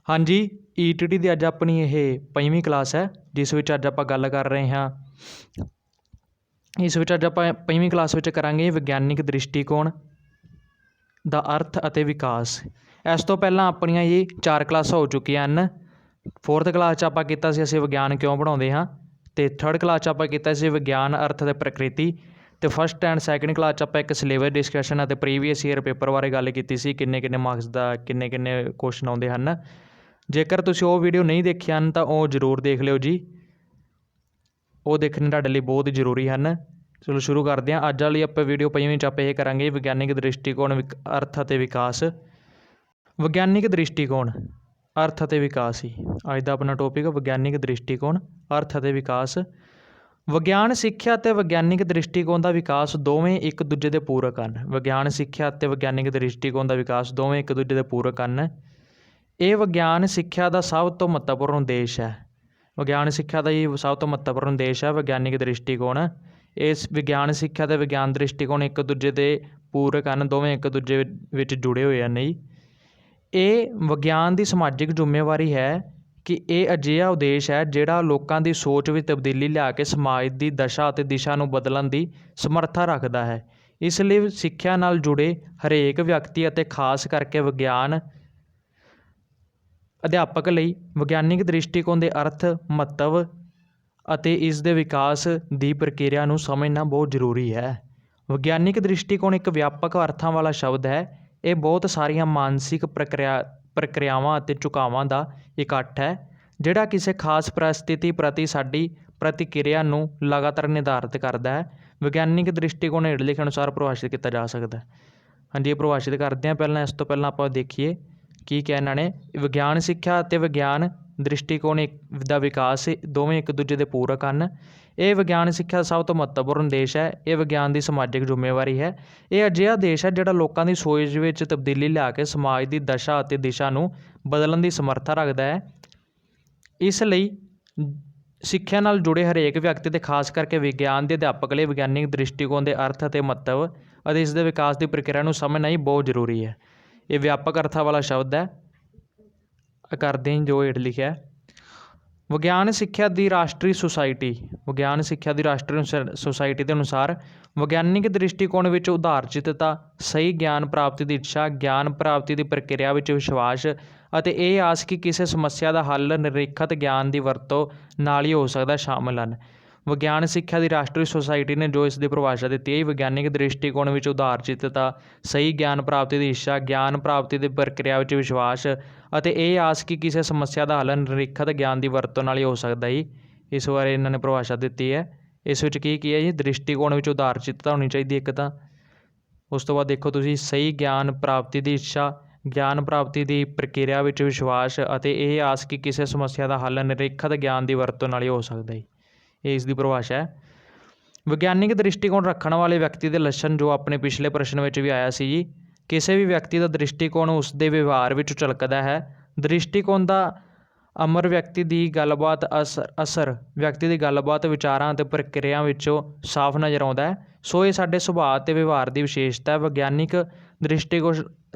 हाँ जी, ईटीटी ਦੀ ਅੱਜ ਆਪਣੀ ਇਹ 5ਵੀਂ ਕਲਾਸ ਹੈ, ਜਿਸ ਵਿੱਚ ਅੱਜ ਆਪਾਂ ਗੱਲ ਕਰ ਰਹੇ ਹਾਂ। ਇਸ ਵਿੱਚ ਅੱਜ ਆਪਾਂ 5ਵੀਂ ਕਲਾਸ ਵਿੱਚ ਕਰਾਂਗੇ ਵਿਗਿਆਨਿਕ ਦ੍ਰਿਸ਼ਟੀਕੋਣ ਦਾ ਅਰਥ ਅਤੇ ਵਿਕਾਸ। ਇਸ ਤੋਂ ਪਹਿਲਾਂ ਆਪਣੀਆਂ ਇਹ 4 ਕਲਾਸਾਂ ਹੋ ਚੁੱਕੀਆਂ ਹਨ। 4th ਕਲਾਸ 'ਚ ਆਪਾਂ ਕੀਤਾ ਸੀ ਅਸੀਂ ਵਿਗਿਆਨ ਕਿਉਂ ਪੜ੍ਹਾਉਂਦੇ ਹਾਂ, ਅਤੇ 3rd ਕਲਾਸ 'ਚ ਆਪਾਂ ਕੀਤਾ ਸੀ ਵਿਗਿਆਨ ਅਰਥ ਅਤੇ ਪ੍ਰਕਿਰਤੀ, ਅਤੇ 1st ਐਂਡ 2nd ਕਲਾਸ 'ਚ ਆਪਾਂ ਇੱਕ ਸਿਲੇਬਸ ਡਿਸਕਸ਼ਨ ਅਤੇ ਪ੍ਰੀਵੀਅਸ ਈਅਰ ਪੇਪਰ ਬਾਰੇ ਗੱਲ ਕੀਤੀ ਸੀ, ਕਿੰਨੇ ਮਾਰਕਸ ਦਾ ਕਿੰਨੇ ਕੁਐਸਚਨ ਆਉਂਦੇ ਹਨ। ਜੇਕਰ ਤੁਸੀਂ ਉਹ ਵੀਡੀਓ ਨਹੀਂ ਦੇਖੀਆਂ ਹਨ ਤਾਂ ਉਹ ਜ਼ਰੂਰ ਦੇਖ ਲਿਓ ਜੀ, ਉਹ ਦੇਖਣੇ ਤੁਹਾਡੇ ਲਈ ਬਹੁਤ ਜ਼ਰੂਰੀ ਹਨ। ਚਲੋ ਸ਼ੁਰੂ ਕਰਦੇ ਹਾਂ। ਅੱਜ ਵਾਲੀ ਆਪਾਂ ਵੀਡੀਓ 5ਵੀਂ 'ਚ ਆਪਾਂ ਇਹ ਕਰਾਂਗੇ ਵਿਗਿਆਨਿਕ ਦ੍ਰਿਸ਼ਟੀਕੋਣ ਅਰਥ ਅਤੇ ਵਿਕਾਸ। ਵਿਗਿਆਨਿਕ ਦ੍ਰਿਸ਼ਟੀਕੋਣ ਅਰਥ ਅਤੇ ਵਿਕਾਸ ਹੀ ਅੱਜ ਦਾ ਆਪਣਾ ਟੋਪਿਕ। ਵਿਗਿਆਨਿਕ ਦ੍ਰਿਸ਼ਟੀਕੋਣ ਅਰਥ ਅਤੇ ਵਿਕਾਸ। ਵਿਗਿਆਨ ਸਿੱਖਿਆ ਅਤੇ ਵਿਗਿਆਨਿਕ ਦ੍ਰਿਸ਼ਟੀਕੋਣ ਦਾ ਵਿਕਾਸ ਦੋਵੇਂ ਇੱਕ ਦੂਜੇ ਦੇ ਪੂਰਕ ਹਨ। ਵਿਗਿਆਨ ਸਿੱਖਿਆ ਅਤੇ ਵਿਗਿਆਨਿਕ ਦ੍ਰਿਸ਼ਟੀਕੋਣ ਦਾ ਵਿਕਾਸ ਦੋਵੇਂ ਇੱਕ ਦੂਜੇ ਦੇ ਪੂਰਕ ਹਨ। ਇਹ ਵਿਗਿਆਨ ਸਿੱਖਿਆ ਦਾ ਸਭ ਤੋਂ ਮਹੱਤਵਪੂਰਨ ਉਦੇਸ਼ ਹੈ। ਵਿਗਿਆਨ ਸਿੱਖਿਆ ਦਾ ਇਹ ਸਭ ਤੋਂ ਮਹੱਤਵਪੂਰਨ ਉਦੇਸ਼ ਹੈ ਵਿਗਿਆਨਿਕ ਦ੍ਰਿਸ਼ਟੀਕੋਣ। ਇਸ ਵਿਗਿਆਨ ਸਿੱਖਿਆ ਅਤੇ ਵਿਗਿਆਨ ਦ੍ਰਿਸ਼ਟੀਕੋਣ ਇੱਕ ਦੂਜੇ ਦੇ ਪੂਰਕ ਹਨ, ਦੋਵੇਂ ਇੱਕ ਦੂਜੇ ਵਿੱਚ ਜੁੜੇ ਹੋਏ ਹਨ ਜੀ। ਇਹ ਵਿਗਿਆਨ ਦੀ ਸਮਾਜਿਕ ਜ਼ਿੰਮੇਵਾਰੀ ਹੈ ਕਿ ਇਹ ਅਜਿਹਾ ਉਦੇਸ਼ ਹੈ ਜਿਹੜਾ ਲੋਕਾਂ ਦੀ ਸੋਚ ਵਿੱਚ ਤਬਦੀਲੀ ਲਿਆ ਕੇ ਸਮਾਜ ਦੀ ਦਸ਼ਾ ਅਤੇ ਦਿਸ਼ਾ ਨੂੰ ਬਦਲਣ ਦੀ ਸਮਰੱਥਾ ਰੱਖਦਾ ਹੈ। ਇਸ ਲਈ ਸਿੱਖਿਆ ਨਾਲ ਜੁੜੇ ਹਰੇਕ ਵਿਅਕਤੀ ਅਤੇ ਖਾਸ ਕਰਕੇ ਵਿਗਿਆਨ ਅਧਿਆਪਕ ਲਈ ਵਿਗਿਆਨਿਕ ਦ੍ਰਿਸ਼ਟੀਕੋਣ ਦੇ ਅਰਥ, ਮਹੱਤਵ ਅਤੇ ਇਸ ਦੇ ਵਿਕਾਸ ਦੀ ਪ੍ਰਕਿਰਿਆ ਨੂੰ ਸਮਝਣਾ ਬਹੁਤ ਜ਼ਰੂਰੀ ਹੈ। ਵਿਗਿਆਨਿਕ ਦ੍ਰਿਸ਼ਟੀਕੋਣ ਇੱਕ ਵਿਆਪਕ ਅਰਥਾਂ ਵਾਲਾ ਸ਼ਬਦ ਹੈ। ਇਹ ਬਹੁਤ ਸਾਰੀਆਂ ਮਾਨਸਿਕ ਪ੍ਰਕਿਰਿਆਵਾਂ ਅਤੇ ਝੁਕਾਵਾਂ ਦਾ ਇਕੱਠ ਹੈ ਜਿਹੜਾ ਕਿਸੇ ਖਾਸ ਪਰਿਸਥਿਤੀ ਪ੍ਰਤੀ ਸਾਡੀ ਪ੍ਰਤੀਕਿਰਿਆ ਨੂੰ ਲਗਾਤਾਰ ਨਿਰਧਾਰਿਤ ਕਰਦਾ ਹੈ। ਵਿਗਿਆਨਿਕ ਦ੍ਰਿਸ਼ਟੀਕੋਣ ਹੇਠ ਲਿਖੇ ਅਨੁਸਾਰ ਪਰਿਭਾਸ਼ਿਤ ਕੀਤਾ ਜਾ ਸਕਦਾ ਹੈ। ਹਾਂਜੀ, ਇਹ ਪਰਿਭਾਸ਼ਿਤ ਕਰਦੇ ਹਾਂ। ਪਹਿਲਾਂ ਇਸ ਤੋਂ ਪਹਿਲਾਂ ਆਪਾਂ ਦੇਖੀਏ ਕੀ ਕਿਹਾ ਇਹਨਾਂ ਨੇ। ਵਿਗਿਆਨ ਸਿੱਖਿਆ ਅਤੇ ਵਿਗਿਆਨ ਦ੍ਰਿਸ਼ਟੀਕੋਣ ਦਾ ਵਿਕਾਸ ਦੋਵੇਂ ਇੱਕ ਦੂਜੇ ਦੇ ਪੂਰਕ ਹਨ। ਇਹ ਵਿਗਿਆਨ ਸਿੱਖਿਆ ਦਾ ਸਭ ਤੋਂ ਮਹੱਤਵਪੂਰਨ ਉਦੇਸ਼ ਹੈ। ਇਹ ਵਿਗਿਆਨ ਦੀ ਸਮਾਜਿਕ ਜ਼ਿੰਮੇਵਾਰੀ ਹੈ। ਇਹ ਅਜਿਹਾ ਉਦੇਸ਼ ਹੈ ਜਿਹੜਾ ਲੋਕਾਂ ਦੀ ਸੋਚ ਵਿੱਚ ਤਬਦੀਲੀ ਲਿਆ ਕੇ ਸਮਾਜ ਦੀ ਦਸ਼ਾ ਅਤੇ ਦਿਸ਼ਾ ਨੂੰ ਬਦਲਣ ਦੀ ਸਮਰੱਥਾ ਰੱਖਦਾ ਹੈ। ਇਸ ਲਈ ਸਿੱਖਿਆ ਨਾਲ ਜੁੜੇ ਹਰੇਕ ਵਿਅਕਤੀ ਅਤੇ ਖਾਸ ਕਰਕੇ ਵਿਗਿਆਨ ਦੇ ਅਧਿਆਪਕ ਲਈ ਵਿਗਿਆਨਿਕ ਦ੍ਰਿਸ਼ਟੀਕੋਣ ਦੇ ਅਰਥ ਅਤੇ ਮਹੱਤਵ ਅਤੇ ਇਸ ਦੇ ਵਿਕਾਸ ਦੀ ਪ੍ਰਕਿਰਿਆ ਨੂੰ ਸਮਝਣਾ ਹੀ ਬਹੁਤ ਜ਼ਰੂਰੀ ਹੈ। ਇਹ ਵਿਆਪਕ ਅਰਥਾਂ ਵਾਲਾ ਸ਼ਬਦ ਹੈ। ਕਰਦੇ ਹਾਂ ਜੋ ਹੇਠ ਲਿਖਿਆ। ਵਿਗਿਆਨ ਸਿੱਖਿਆ ਦੀ ਰਾਸ਼ਟਰੀ ਸੁਸਾਇਟੀ ਦੇ ਅਨੁਸਾਰ ਵਿਗਿਆਨਿਕ ਦ੍ਰਿਸ਼ਟੀਕੋਣ ਵਿੱਚ ਉਦਾਰਚਿਤਤਾ, ਸਹੀ ਗਿਆਨ ਪ੍ਰਾਪਤੀ ਦੀ ਇੱਛਾ, ਗਿਆਨ ਪ੍ਰਾਪਤੀ ਦੀ ਪ੍ਰਕਿਰਿਆ ਵਿੱਚ ਵਿਸ਼ਵਾਸ ਅਤੇ ਇਹ ਆਸ ਕਿ ਕਿਸੇ ਸਮੱਸਿਆ ਦਾ ਹੱਲ ਨਿਰਲਿਖਤ ਗਿਆਨ ਦੀ ਵਰਤੋਂ ਨਾਲ ਹੀ ਹੋ ਸਕਦਾ ਸ਼ਾਮਲ ਹਨ। ਵਿਗਿਆਨ ਸਿੱਖਿਆ ਦੀ ਰਾਸ਼ਟਰੀ ਸੁਸਾਇਟੀ ਨੇ ਜੋ ਇਸ ਦੀ ਪਰਿਭਾਸ਼ਾ ਦਿੱਤੀ ਹੈ, ਵਿਗਿਆਨਿਕ ਦ੍ਰਿਸ਼ਟੀਕੋਣ ਵਿੱਚ ਉਦਾਰਚਿਤਤਾ, ਸਹੀ ਗਿਆਨ ਪ੍ਰਾਪਤੀ ਦੀ ਇੱਛਾ, ਗਿਆਨ ਪ੍ਰਾਪਤੀ ਦੀ ਪ੍ਰਕਿਰਿਆ ਵਿੱਚ ਵਿਸ਼ਵਾਸ ਅਤੇ ਇਹ ਆਸ ਕਿ ਕਿਸੇ ਸਮੱਸਿਆ ਦਾ ਹੱਲ ਨਿਰਲਿਖਤ ਗਿਆਨ ਦੀ ਵਰਤੋਂ ਨਾਲ ਹੀ ਹੋ ਸਕਦਾ ਜੀ। ਇਸ ਬਾਰੇ ਇਹਨਾਂ ਨੇ ਪਰਿਭਾਸ਼ਾ ਦਿੱਤੀ ਹੈ। ਇਸ ਵਿੱਚ ਕੀ ਹੈ ਜੀ, ਦ੍ਰਿਸ਼ਟੀਕੋਣ ਵਿੱਚ ਉਦਾਰਚਿਤਤਾ ਹੋਣੀ ਚਾਹੀਦੀ ਇੱਕ ਤਾਂ। ਉਸ ਤੋਂ ਬਾਅਦ ਦੇਖੋ ਤੁਸੀਂ, ਸਹੀ ਗਿਆਨ ਪ੍ਰਾਪਤੀ ਦੀ ਇੱਛਾ, ਗਿਆਨ ਪ੍ਰਾਪਤੀ ਦੀ ਪ੍ਰਕਿਰਿਆ ਵਿੱਚ ਵਿਸ਼ਵਾਸ ਅਤੇ ਇਹ ਆਸ ਕਿ ਕਿਸੇ ਸਮੱਸਿਆ ਦਾ ਹੱਲ ਨਿਰਲਿਖਤ ਗਿਆਨ ਦੀ ਵਰਤੋਂ ਨਾਲ ਹੀ ਹੋ ਸਕਦਾ ਜੀ। ਇਹ ਇਸ ਦੀ ਪਰਿਭਾਸ਼ਾ ਹੈ। ਵਿਗਿਆਨਿਕ ਦ੍ਰਿਸ਼ਟੀਕੋਣ ਰੱਖਣ ਵਾਲੇ ਵਿਅਕਤੀ ਦੇ ਲੱਛਣ ਜੋ ਆਪਣੇ ਪਿਛਲੇ ਪ੍ਰਸ਼ਨ ਵਿੱਚ ਵੀ ਆਇਆ ਸੀ ਜੀ। ਕਿਸੇ ਵੀ ਵਿਅਕਤੀ ਦਾ ਦ੍ਰਿਸ਼ਟੀਕੋਣ ਉਸ ਦੇ ਵਿਵਹਾਰ ਵਿੱਚ ਝਲਕਦਾ ਹੈ। ਦ੍ਰਿਸ਼ਟੀਕੋਣ ਦਾ ਅਮਰ ਵਿਅਕਤੀ ਦੀ ਗੱਲਬਾਤ ਵਿਅਕਤੀ ਦੀ ਗੱਲਬਾਤ, ਵਿਚਾਰਾਂ ਅਤੇ ਪ੍ਰਕਿਰਿਆ ਵਿੱਚੋਂ ਸਾਫ਼ ਨਜ਼ਰ ਆਉਂਦਾ ਹੈ। ਸੋ ਇਹ ਸਾਡੇ ਸੁਭਾਅ ਅਤੇ ਵਿਵਹਾਰ ਦੀ ਵਿਸ਼ੇਸ਼ਤਾ ਹੈ। ਵਿਗਿਆਨਿਕ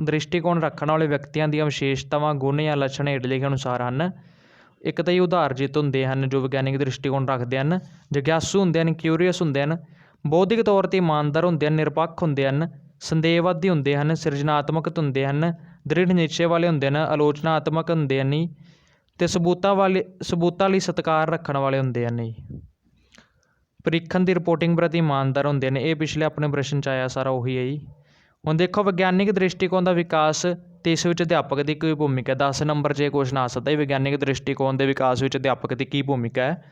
ਦ੍ਰਿਸ਼ਟੀਕੋਣ ਰੱਖਣ ਵਾਲੇ ਵਿਅਕਤੀਆਂ ਦੀਆਂ ਵਿਸ਼ੇਸ਼ਤਾਵਾਂ, ਗੁਣ ਜਾਂ ਲੱਛਣ ਹੇਠ ਲਿਖੇ ਅਨੁਸਾਰ ਹਨ। ਇੱਕ ਤਾਂ ਇਹ ਉਦਾਰਚਿਤ ਹੁੰਦੇ ਹਨ ਜੋ ਵਿਗਿਆਨਿਕ ਦ੍ਰਿਸ਼ਟੀਕੋਣ ਰੱਖਦੇ ਹਨ, ਜਿਗਿਆਸੂ ਹੁੰਦੇ ਹਨ, ਕਿਊਰੀਅਸ ਹੁੰਦੇ ਹਨ, ਬੌਧਿਕ ਤੌਰ 'ਤੇ ਇਮਾਨਦਾਰ ਹੁੰਦੇ ਹਨ, ਨਿਰਪੱਖ ਹੁੰਦੇ ਹਨ, ਸੰਦੇਹਵਾਦੀ ਹੁੰਦੇ ਹਨ, ਸਿਰਜਣਾਤਮਕ ਹੁੰਦੇ ਹਨ, ਦ੍ਰਿੜ ਨਿਸ਼ਚੇ ਵਾਲੇ ਹੁੰਦੇ ਹਨ, ਆਲੋਚਨਾਤਮਕ ਹੁੰਦੇ ਹਨ ਅਤੇ ਸਬੂਤਾਂ ਲਈ ਸਤਿਕਾਰ ਰੱਖਣ ਵਾਲੇ ਹੁੰਦੇ ਹਨ ਜੀ। ਪ੍ਰੀਖਣ ਦੀ ਰਿਪੋਰਟਿੰਗ ਪ੍ਰਤੀ ਇਮਾਨਦਾਰ ਹੁੰਦੇ ਨੇ। ਇਹ ਪਿਛਲੇ ਆਪਣੇ ਪ੍ਰਸ਼ਨ 'ਚ ਆਇਆ ਸਾਰਾ ਉਹੀ ਹੈ ਜੀ। ਹੁਣ ਦੇਖੋ ਵਿਗਿਆਨਿਕ ਦ੍ਰਿਸ਼ਟੀਕੋਣ ਦਾ ਵਿਕਾਸ ਅਤੇ ਇਸ ਵਿੱਚ ਅਧਿਆਪਕ ਦੀ ਕੋਈ ਭੂਮਿਕਾ। 10 ਨੰਬਰ 'ਚ ਇਹ ਕੁਐਸਚਨ ਆ ਸਕਦਾ ਹੈ, ਵਿਗਿਆਨਿਕ ਦ੍ਰਿਸ਼ਟੀਕੋਣ ਦੇ ਵਿਕਾਸ ਵਿੱਚ ਅਧਿਆਪਕ ਦੀ ਕੀ ਭੂਮਿਕਾ ਹੈ।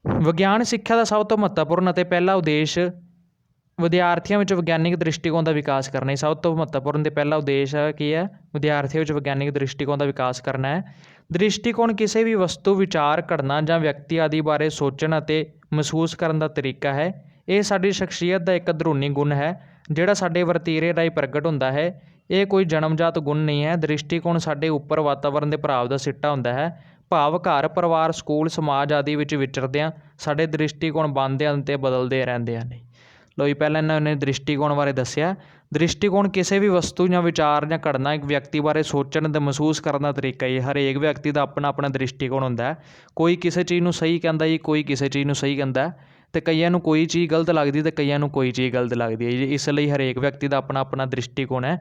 ਵਿਗਿਆਨ ਸਿੱਖਿਆ ਦਾ ਸਭ ਤੋਂ ਮਹੱਤਵਪੂਰਨ ਅਤੇ ਪਹਿਲਾ ਉਦੇਸ਼ ਵਿਦਿਆਰਥੀਆਂ ਵਿੱਚ ਵਿਗਿਆਨਿਕ ਦ੍ਰਿਸ਼ਟੀਕੋਣ ਦਾ ਵਿਕਾਸ ਕਰਨਾ। ਸਭ ਤੋਂ ਮਹੱਤਵਪੂਰਨ ਅਤੇ ਪਹਿਲਾ ਉਦੇਸ਼ ਕੀ ਹੈ, ਵਿਦਿਆਰਥੀਆਂ ਵਿੱਚ ਵਿਗਿਆਨਿਕ ਦ੍ਰਿਸ਼ਟੀਕੋਣ ਦਾ ਵਿਕਾਸ ਕਰਨਾ ਹੈ। ਦ੍ਰਿਸ਼ਟੀਕੋਣ ਕਿਸੇ ਵੀ ਵਸਤੂ, ਵਿਚਾਰ, ਘਟਨਾ ਜਾਂ ਵਿਅਕਤੀ ਆਦਿ ਬਾਰੇ ਸੋਚਣ ਅਤੇ ਮਹਿਸੂਸ ਕਰਨ ਦਾ ਤਰੀਕਾ ਹੈ। ਇਹ ਸਾਡੀ ਸ਼ਖਸੀਅਤ ਦਾ ਇੱਕ ਅੰਦਰੂਨੀ ਗੁਣ ਹੈ ਜਿਹੜਾ ਸਾਡੇ ਵਰਤੀਰੇ ਰਾਹੀਂ ਪ੍ਰਗਟ ਹੁੰਦਾ ਹੈ। ਇਹ ਕੋਈ ਜਨਮਜਾਤ ਗੁਣ ਨਹੀਂ ਹੈ। ਦ੍ਰਿਸ਼ਟੀਕੋਣ ਸਾਡੇ ਉੱਪਰ ਵਾਤਾਵਰਨ ਦੇ ਪ੍ਰਭਾਵ ਦਾ ਸਿੱਟਾ ਹੁੰਦਾ ਹੈ। ਭਾਵ ਘਰ, ਪਰਿਵਾਰ, ਸਕੂਲ, ਸਮਾਜ ਆਦਿ ਵਿੱਚ ਵਿਚਰਦਿਆਂ ਸਾਡੇ ਦ੍ਰਿਸ਼ਟੀਕੋਣ ਬਣਦੇ ਹਨ ਅਤੇ ਬਦਲਦੇ ਰਹਿੰਦੇ ਹਨ। ਲਓ ਜੀ, ਪਹਿਲਾਂ ਇਹਨਾਂ ਨੇ ਦ੍ਰਿਸ਼ਟੀਕੋਣ ਬਾਰੇ ਦੱਸਿਆ। ਦ੍ਰਿਸ਼ਟੀਕੋਣ ਕਿਸੇ ਵੀ ਵਸਤੂ ਜਾਂ ਵਿਚਾਰ ਜਾਂ ਘਟਨਾ ਇੱਕ ਵਿਅਕਤੀ ਬਾਰੇ ਸੋਚਣ ਅਤੇ ਮਹਿਸੂਸ ਕਰਨ ਦਾ ਤਰੀਕਾ ਜੀ। ਹਰੇਕ ਵਿਅਕਤੀ ਦਾ ਆਪਣਾ ਆਪਣਾ ਦ੍ਰਿਸ਼ਟੀਕੋਣ ਹੁੰਦਾ ਹੈ। ਕੋਈ ਕਿਸੇ ਚੀਜ਼ ਨੂੰ ਸਹੀ ਕਹਿੰਦਾ ਜੀ, ਕੋਈ ਕਿਸੇ ਚੀਜ਼ ਨੂੰ ਸਹੀ ਕਹਿੰਦਾ, ਅਤੇ ਕਈਆਂ ਨੂੰ ਕੋਈ ਚੀਜ਼ ਗਲਤ ਲੱਗਦੀ ਅਤੇ ਕਈਆਂ ਨੂੰ ਕੋਈ ਚੀਜ਼ ਗਲਤ ਲੱਗਦੀ ਹੈ ਜੀ। ਇਸ ਲਈ ਹਰੇਕ ਵਿਅਕਤੀ ਦਾ ਆਪਣਾ ਆਪਣਾ ਦ੍ਰਿਸ਼ਟੀਕੋਣ ਹੈ